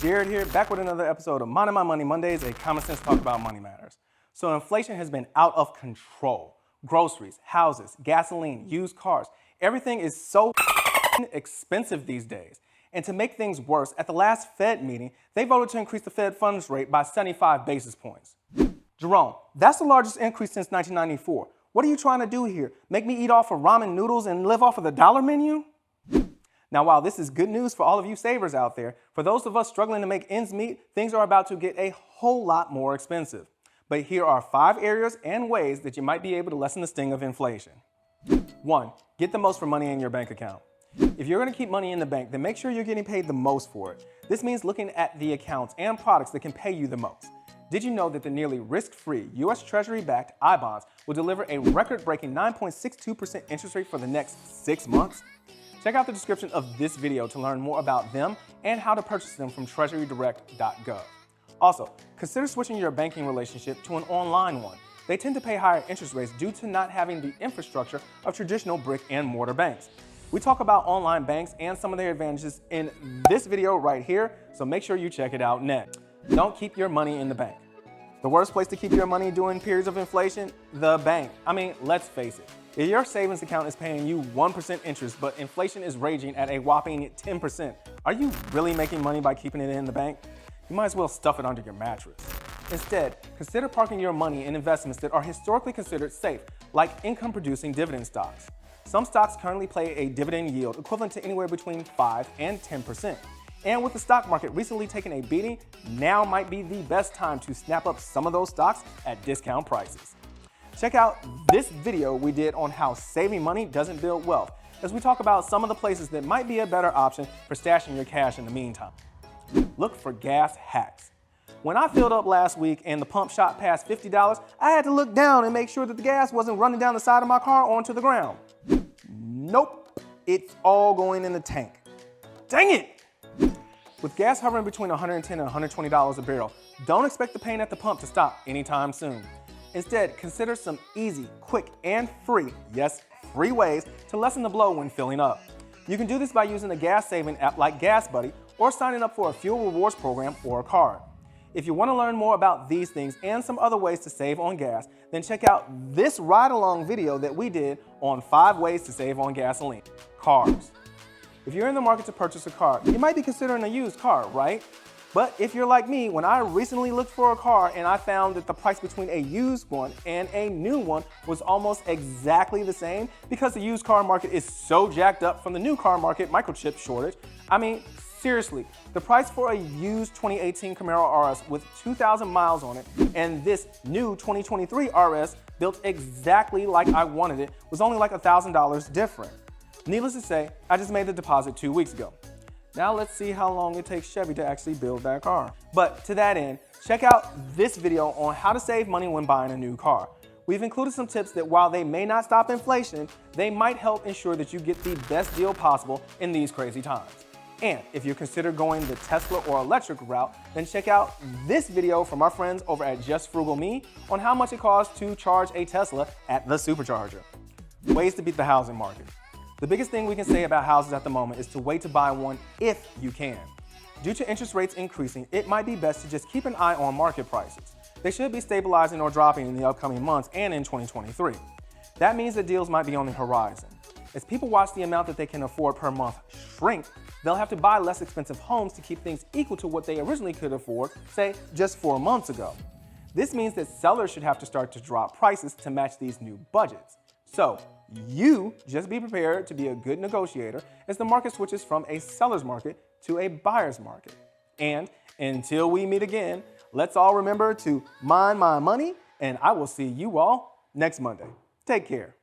Jared here, back with another episode of Minding My Money Mondays, a common sense talk about money matters. So inflation has been out of control. Groceries, houses, gasoline, used cars, everything is so expensive these days. And to make things worse, at the last Fed meeting, they voted to increase the Fed funds rate by 75 basis points. Jerome, that's the largest increase since 1994. What are you trying to do here? Make me eat off of ramen noodles and live off of the dollar menu? Now, while this is good news for all of you savers out there, for those of us struggling to make ends meet, things are about to get a whole lot more expensive. But here are 5 areas and ways that you might be able to lessen the sting of inflation. 1. Get the most for money in your bank account. If you're going to keep money in the bank, then make sure you're getting paid the most for it. This means looking at the accounts and products that can pay you the most. Did you know that the nearly risk-free U.S. Treasury-backed I-bonds will deliver a record-breaking 9.62% interest rate for the next 6 months? Check out the description of this video to learn more about them and how to purchase them from treasurydirect.gov. Also, consider switching your banking relationship to an online one. They tend to pay higher interest rates due to not having the infrastructure of traditional brick-and-mortar banks. We talk about online banks and some of their advantages in this video right here, so make sure you check it out next. Don't keep your money in the bank. The worst place to keep your money during periods of inflation? The bank. I mean, let's face it. If your savings account is paying you 1% interest, but inflation is raging at a whopping 10%, are you really making money by keeping it in the bank? You might as well stuff it under your mattress. Instead, consider parking your money in investments that are historically considered safe, like income-producing dividend stocks. Some stocks currently pay a dividend yield equivalent to anywhere between 5 and 10%. And with the stock market recently taking a beating, now might be the best time to snap up some of those stocks at discount prices. Check out this video we did on how saving money doesn't build wealth, as we talk about some of the places that might be a better option for stashing your cash in the meantime. Look for gas hacks. When I filled up last week and the pump shot past $50, I had to look down and make sure that the gas wasn't running down the side of my car onto the ground. Nope, it's all going in the tank. Dang it! With gas hovering between $110 and $120 a barrel, don't expect the pain at the pump to stop anytime soon. Instead, consider some easy, quick, and free, yes, free ways to lessen the blow when filling up. You can do this by using a gas-saving app like GasBuddy or signing up for a fuel rewards program or a card. If you want to learn more about these things and some other ways to save on gas, then check out this ride-along video that we did on 5 ways to save on gasoline. Cars. If you're in the market to purchase a car, you might be considering a used car, right? But if you're like me, when I recently looked for a car and I found that the price between a used one and a new one was almost exactly the same because the used car market is so jacked up from the new car market microchip shortage. I mean, seriously, the price for a used 2018 Camaro RS with 2,000 miles on it and this new 2023 RS built exactly like I wanted it was only like $1,000 different. Needless to say, I just made the deposit 2 weeks ago. Now let's see how long it takes Chevy to actually build that car. But to that end, check out this video on how to save money when buying a new car. We've included some tips that while they may not stop inflation, they might help ensure that you get the best deal possible in these crazy times. And if you consider going the Tesla or electric route, then check out this video from our friends over at Just Frugal Me on how much it costs to charge a Tesla at the supercharger. Ways to beat the housing market. The biggest thing we can say about houses at the moment is to wait to buy one if you can. Due to interest rates increasing, it might be best to just keep an eye on market prices. They should be stabilizing or dropping in the upcoming months and in 2023. That means that deals might be on the horizon. As people watch the amount that they can afford per month shrink, they'll have to buy less expensive homes to keep things equal to what they originally could afford, say, just 4 months ago. This means that sellers should have to start to drop prices to match these new budgets. So, you just be prepared to be a good negotiator as the market switches from a seller's market to a buyer's market. And until we meet again, let's all remember to mind my money, and I will see you all next Monday. Take care.